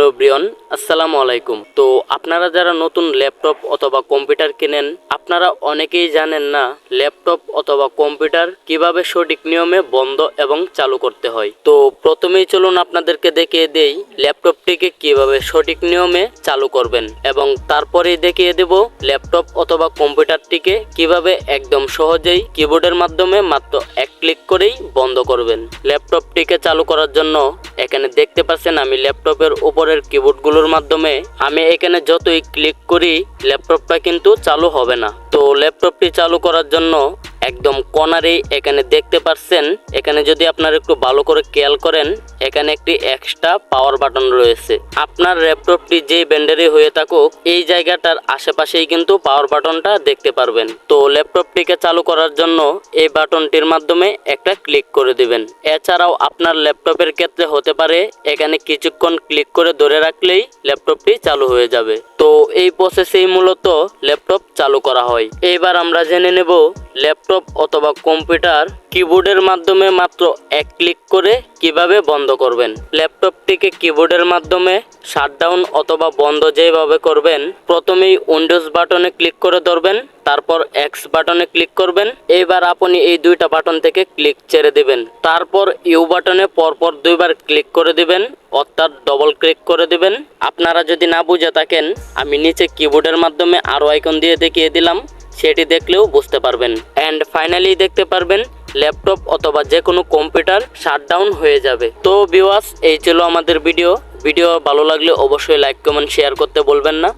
Hello Brian, আসসালামু আলাইকুম। তো আপনারা যারা নতুন ল্যাপটপ অথবা কম্পিউটার কিনেন, আপনারা অনেকেই জানেন না ল্যাপটপ অথবা কম্পিউটার কিভাবে সঠিক নিয়মে বন্ধ এবং চালু করতে হয়। তো প্রথমেই চলুন আপনাদেরকে দেখিয়ে দেই ল্যাপটপটিকে কিভাবে সঠিক নিয়মে চালু করবেন, এবং তারপরেই দেখিয়ে দেব ল্যাপটপ অথবা কম্পিউটারটিকে কিভাবে একদম সহজেই কিবোর্ডের মাধ্যমে মাত্র এক ক্লিক করেই বন্ধ করবেন। ল্যাপটপটিকে চালু করার জন্য এখানে দেখতে পাচ্ছেন আমি ল্যাপটপের উপরের কিবোর্ডগুলোর মাধ্যমে আমি এখানে যতই ক্লিক করি ল্যাপটপটা কিন্তু চালু হবে না। তো ল্যাপটপটি চালু করার জন্য একদম কর্নারেই এখানে দেখতে পাচ্ছেন, এখানে যদি আপনারা একটু ভালো করে খেয়াল করেন এখানে একটি এক্সট্রা পাওয়ার বাটন রয়েছে। আপনার ল্যাপটপটি যেই ব্র্যান্ডেরই হয়ে থাকুক এই জায়গাটার আশেপাশেই কিন্তু পাওয়ার বাটনটা দেখতে পারবেন। তো ল্যাপটপটিকে চালু করার জন্য এই বাটনটির মাধ্যমে একটা ক্লিক করে দিবেন। এছাড়াও আপনার ল্যাপটপের ক্ষেত্রে হতে পারে এখানে কিছুক্ষণ ক্লিক করে ধরে রাখলেই ল্যাপটপটি চালু হয়ে যাবে। তো এই প্রসেসেই মূলত ল্যাপটপ চালু করা হয়। এইবার আমরা জেনে নেব ল্যাপটপ অথবা কম্পিউটার কিবোর্ডের মাধ্যমে মাত্র এক ক্লিক করে কিভাবে বন্ধ করবেন। ল্যাপটপটিকে কিবোর্ডের মাধ্যমে শাটডাউন অথবা বন্ধ যেভাবে করবেন, প্রথমেই উইন্ডোজ বাটনে ক্লিক করে ধরবেন, তারপর এক্স বাটনে ক্লিক করবেন। এইবার আপনি এই দুইটা বাটন থেকে ক্লিক ছেড়ে দিবেন, তারপর ইউ বাটনে পরপর দুইবার ক্লিক করে দিবেন, অর্থাৎ ডবল ক্লিক করে দিবেন। আপনারা যদি না বুঝে থাকেন আমি নিচে কিবোর্ডের মাধ্যমে আরো আইকন দিয়ে দেখিয়ে দিলাম, সেটি দেখলেও বুঝতে পারবেন। অ্যান্ড ফাইনালি দেখতে পারবেন ল্যাপটপ অথবা যে কোনো কম্পিউটার শাটডাউন হয়ে যাবে। তো ভিউয়ার্স, এই ছিল আমাদের ভিডিও ভালো লাগলে অবশ্যই লাইক কমেন্ট শেয়ার করতে বলবেন না।